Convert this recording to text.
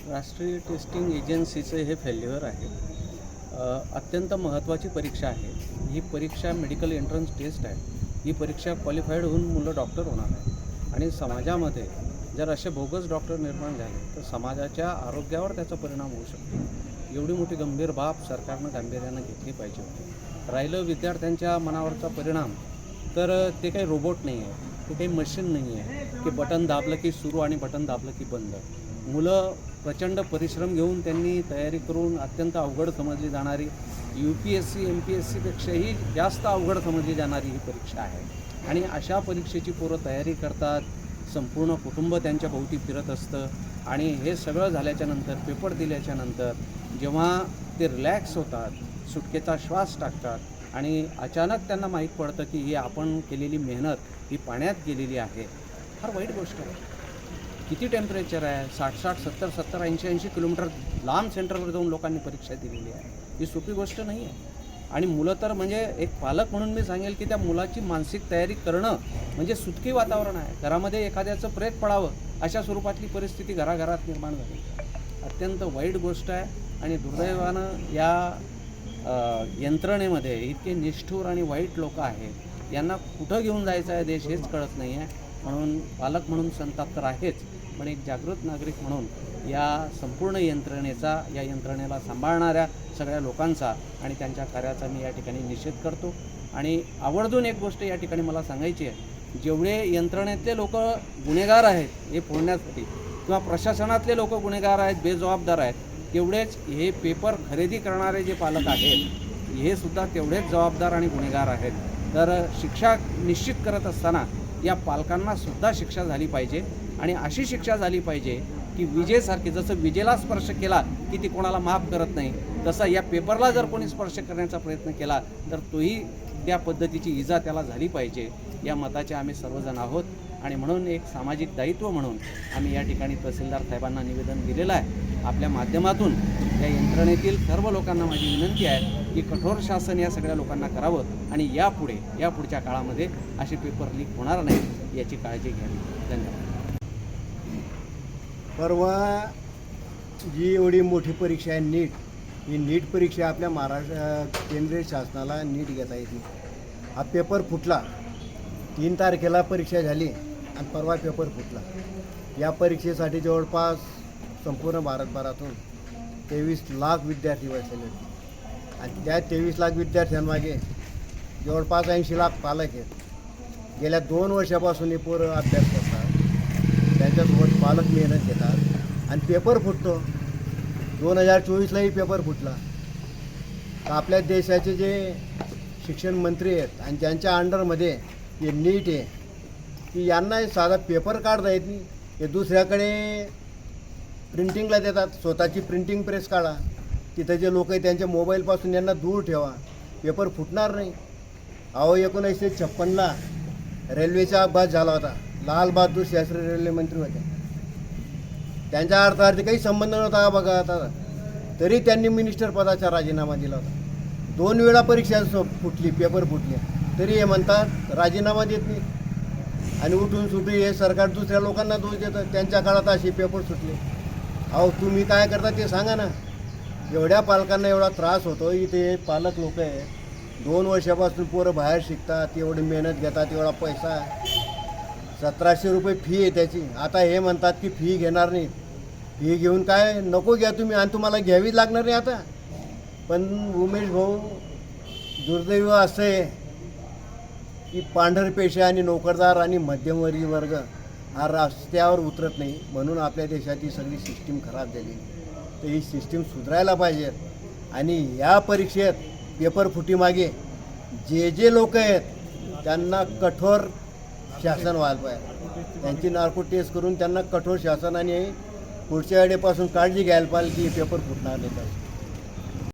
राष्ट्रीय टेस्टिंग एजन्सीचे हे फेल्युअर आहे. अत्यंत महत्त्वाची परीक्षा आहे. ही परीक्षा मेडिकल एंट्रन्स टेस्ट आहे. ही परीक्षा क्वालिफाईड होऊन मुलं डॉक्टर होणार आहे आणि समाजामध्ये जर असे बोगस डॉक्टर निर्माण झाले तर समाजाच्या आरोग्यावर त्याचा परिणाम होऊ शकतो. एवढी मोठी गंभीर बाब सरकारनं गांभीर्यानं घेतली पाहिजे होती. राहिलं विद्यार्थ्यांच्या मनावरचा परिणाम, तर ते काही रोबोट नाही आहे, ते काही मशीन नाही आहे की बटन दाबलं की सुरू आणि बटन दाबलं की बंद. मुलं प्रचंड परिश्रम घेऊन त्यांनी तयारी करून अत्यंत अवघड समजली जाणारी UPSC MPSCपेक्षाही जास्त अवघड समजली जाणारी ही परीक्षा आहे. आणि अशा परीक्षेची पोरं तयारी करतात. संपूर्ण कुटुंब त्यांच्या भोवती फिरत असतं आणि हे सगळं झाल्याच्यानंतर पेपर दिल्याच्यानंतर जेव्हा ते रिलॅक्स होतात, सुटकेचा श्वास टाकतात आणि अचानक त्यांना माहीत पडतं की ही आपण केलेली मेहनत ही पाण्यात गेलेली आहे. फार वाईट गोष्ट आहे. किती टेम्परेचर आहे, 60-60, 70-70, 80-80 किलोमीटर लांब सेंटरवर जाऊन लोकांनी परीक्षा दिलेली आहे. ही सोपी गोष्ट नाही आहे. आणि मुलं तर म्हणजे एक पालक म्हणून मी सांगेल की त्या मुलाची मानसिक तयारी करणं म्हणजे सुटकी वातावरण आहे. घरामध्ये एखाद्याचं प्रेत पडावं अशा स्वरूपातली परिस्थिती घराघरात निर्माण झाली. अत्यंत वाईट गोष्ट आहे आणि दुर्दैवानं या यंत्रणेमध्ये इतके निष्ठुर आणि वाईट लोक आहेत. यांना कुठं घेऊन जायचं आहे देश हेच कळत नाही आहे. म्हणून पालक म्हणून संताप तर आहेच, पण एक जागृत नागरिक म्हणून या संपूर्ण यंत्रणेचा, या यंत्रणेला सांभाळणाऱ्या सगळ्या लोकांचा आणि त्यांच्या कार्याचा मी या ठिकाणी निषेध करतो. आणि आवर्जून एक गोष्ट या ठिकाणी मला सांगायची आहे, जेवढे यंत्रणेतले लोक गुन्हेगार आहेत हे फोडण्यासाठी किंवा प्रशासनातले लोक गुन्हेगार आहेत, बेजबाबदार आहेत, तेवढेच हे पेपर खरेदी करणारे जे पालक आहेत हे सुद्धा तेवढेच जबाबदार आणि गुन्हेगार आहेत. तर शिक्षा निश्चित करत असताना या पालकांना सुद्धा शिक्षा झाली पाहिजे आणि अशी शिक्षा झाली पाहिजे की विजेसारखी, जसं विजेला स्पर्श केला की ती कोणाला माफ करत नाही, तसा या पेपरला जर कोणी स्पर्श करण्याचा प्रयत्न केला तर तोही त्या पद्धतीची इजा त्याला झाली पाहिजे. या मताचे आम्ही सर्वजण आहोत आणि म्हणून एक सामाजिक दायित्व म्हणून आम्ही या ठिकाणी तहसीलदार साहेबांना निवेदन दिलेलं आहे. आपल्या माध्यमातून या यंत्रणेतील सर्व लोकांना माझी विनंती आहे की कठोर शासन या सगळ्या लोकांना करावं आणि यापुढच्या काळामध्ये असे पेपर लीक होणार नाहीत याची काळजी घ्यावी. धन्यवाद. परवा जी एवढी मोठी परीक्षा आहे नीट, ही नीट परीक्षा आपल्या महाराष्ट्र केंद्रीय शासनाला नीट घेता येत नाही. हा पेपर फुटला. 3 तारखेला परीक्षा झाली आणि परवा पेपर फुटला. या परीक्षेसाठी जवळपास संपूर्ण भारतभरातून 23 लाख विद्यार्थी बसलेले होते आणि त्या 23 लाख विद्यार्थ्यांमागे जवळपास 80 लाख पालक आहेत. गेल्या 2 वर्षापासून हे पोरं अभ्यास करतात, त्यांच्यासोबत पालक मेहनत घेतात आणि पेपर फुटतो. 2024लाही पेपर फुटला. तर आपल्या देशाचे जे शिक्षण मंत्री आहेत आणि ज्यांच्या अंडरमध्ये हे नीट आहे की यांना साधा पेपर काढता येत नाही. हे दुसऱ्याकडे प्रिंटिंगला देतात. स्वतःची प्रिंटिंग प्रेस काढा, तिथं जे लोक आहेत त्यांच्या मोबाईलपासून यांना दूर ठेवा, पेपर फुटणार नाही. अहो 1956ला रेल्वेचा अपघात झाला होता. लाल बहादूर शास्त्री रेल्वे मंत्री होते. त्यांच्या अर्थार्थी काही संबंध नव्हता बघा आता, तरी त्यांनी मिनिस्टर पदाचा राजीनामा दिला होता. 2 वेळा परीक्षा फुटली, पेपर फुटले, तरी हे म्हणतात राजीनामा देत नाही आणि उठून सुटून हे सरकार दुसऱ्या लोकांना दोष देतं. त्यांच्या काळात असे पेपर सुटले. अहो तुम्ही काय करता ते सांगा ना. एवढ्या पालकांना एवढा त्रास होतो. इथे पालक लोक आहे, 2 वर्षापासून पोरं बाहेर शिकतात, एवढी मेहनत घेतात, एवढा पैसा आहे, 1700 रुपये फी आहे त्याची. आता हे म्हणतात की फी घेणार नाही. फी घेऊन काय नको घ्या तुम्ही, आणि तुम्हाला घ्यावीच लागणार नाही आता. पण उमेश भाऊ, दुर्दैव असं आहे की पांढरपेशा आणि नोकरदार आणि मध्यमवर्गीय वर्ग हा रस्त्यावर उतरत नाही. म्हणून आपल्या देशात ही सगळी सिस्टीम खराब झाली. तर ही सिस्टीम सुधारायला पाहिजे. आणि या परीक्षेत पेपर फुटीमागे जे लोक आहेत त्यांना कठोर शासन व्हायला पाहिजे. त्यांची नार्को टेस्ट करून त्यांना कठोर शासन आणि पुढच्या वेळेपासून काळजी घ्यायला पाहिजे की पेपर फुटणार नाही पाहिजे.